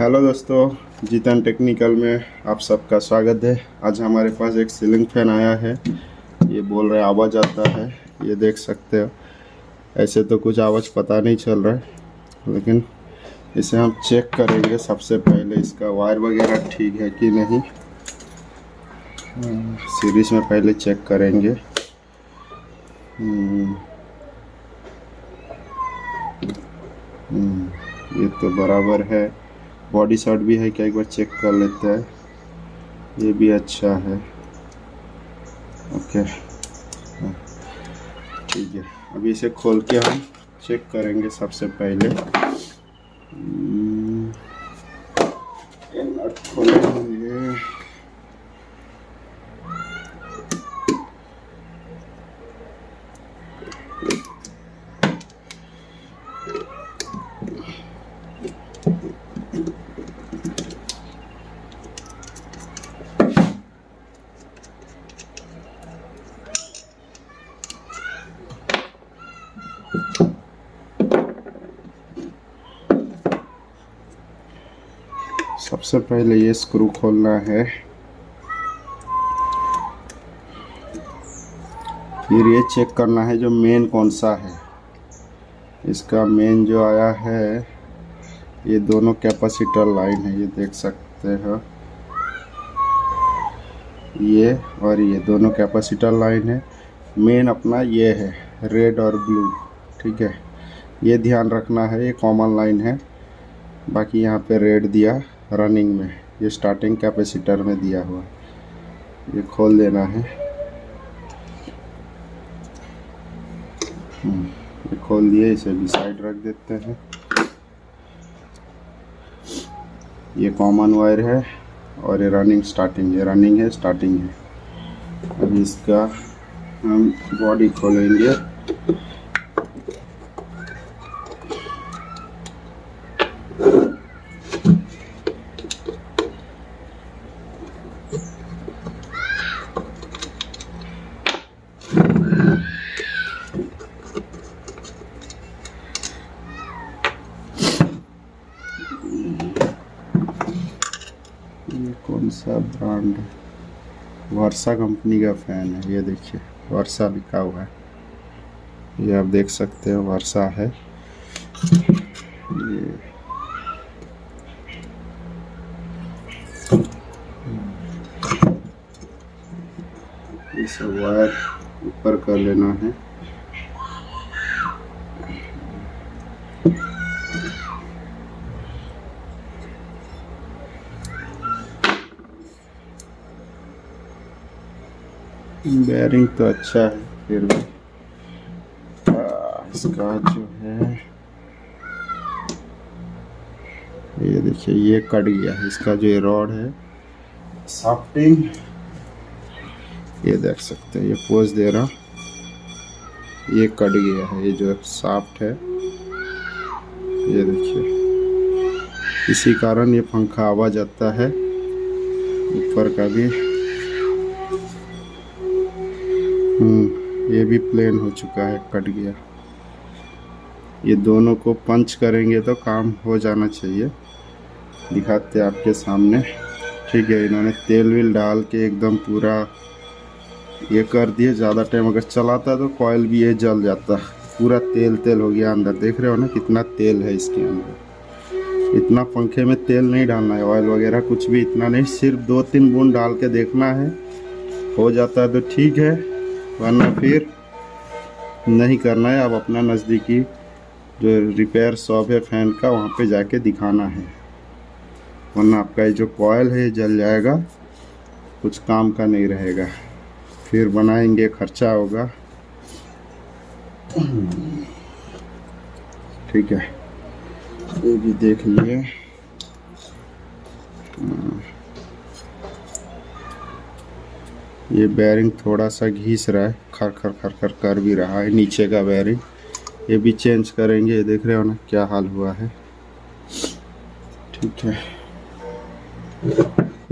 Hello दोस्तों, Jitan technical में आप सबका स्वागत है। आज हमारे पास एक सीलिंग फैन आया है। ये बोल रहे आवाज़ आता है, ये देख सकते हो। ऐसे तो कुछ आवाज़ पता नहीं चल रहा है, लेकिन इसे हम चेक करेंगे। सबसे पहले इसका वायर वगैरह ठीक है कि नहीं, सीरीज में पहले चेक करेंगे। ये तो बराबर है। बॉडी शॉट भी है क्या, एक बार चेक कर लेते हैं। ये भी अच्छा है, ओके ठीक है। अभी इसे खोल के हम चेक करेंगे। सबसे पहले ये नट खोलेंगे। सबसे पहले ये स्क्रू खोलना है, फिर ये चेक करना है जो मेन कौन सा है। इसका मेन जो आया है, ये दोनों कैपेसिटर लाइन है, ये देख सकते हो। ये और ये दोनों कैपेसिटर लाइन है। मेन अपना ये है, रेड और ब्लू, ठीक है। ये ध्यान रखना है, ये कॉमन लाइन है। बाकी यहाँ पे रेड दिया रनिंग में, ये स्टार्टिंग कैपेसिटर में दिया हुआ। ये खोल देना है। ये खोल दिए, इसे भी साइड रख देते हैं। ये कॉमन वायर है और ये रनिंग स्टार्टिंग, ये रनिंग है स्टार्टिंग है। अब इसका हम बॉडी खोलेंगे। ये कौन सा ब्रांड है? वर्षा कंपनी का फैन है। ये देखिए वर्षा लिखा हुआ है, ये आप देख सकते हो वर्षा है। ये सब वायर ऊपर कर लेना है। बेयरिंग तो अच्छा है, फिर भी इसका जो है, ये देखिए ये कट गया है। इसका जो ये रॉड है शाफ्टिंग, ये देख सकते हैं, ये पोज दे रहा, ये कट गया है। ये जो शाफ्ट है, ये देखिए, इसी कारण ये पंखा आवाज आता है। ऊपर का भी ये भी प्लेन हो चुका है, कट गया। ये दोनों को पंच करेंगे तो काम हो जाना चाहिए। दिखाते आपके सामने, ठीक है। इन्होंने तेल विल डाल के एकदम पूरा ये कर दिए। ज़्यादा टाइम अगर चलाता तो कॉइल भी ये जल जाता। पूरा तेल तेल हो गया अंदर, देख रहे हो ना कितना तेल है इसके अंदर। इतना पंखे में तेल नहीं डालना है, ऑयल वगैरह कुछ भी इतना नहीं, सिर्फ 2-3 बूंद डाल के देखना है। हो जाता है तो ठीक है, वरना फिर नहीं करना है। अब अपना नज़दीकी जो रिपेयर शॉप है फैन का, वहाँ पे जाके दिखाना है, वरना आपका ये जो कॉइल है जल जाएगा, कुछ काम का नहीं रहेगा। फिर बनाएंगे, खर्चा होगा, ठीक है। ये भी देख लिए। ये बेयरिंग थोड़ा सा घिस रहा है, खर खर खर खर कर भी रहा है नीचे का बेयरिंग। ये भी चेंज करेंगे। ये देख रहे हो ना क्या हाल हुआ है, ठीक है।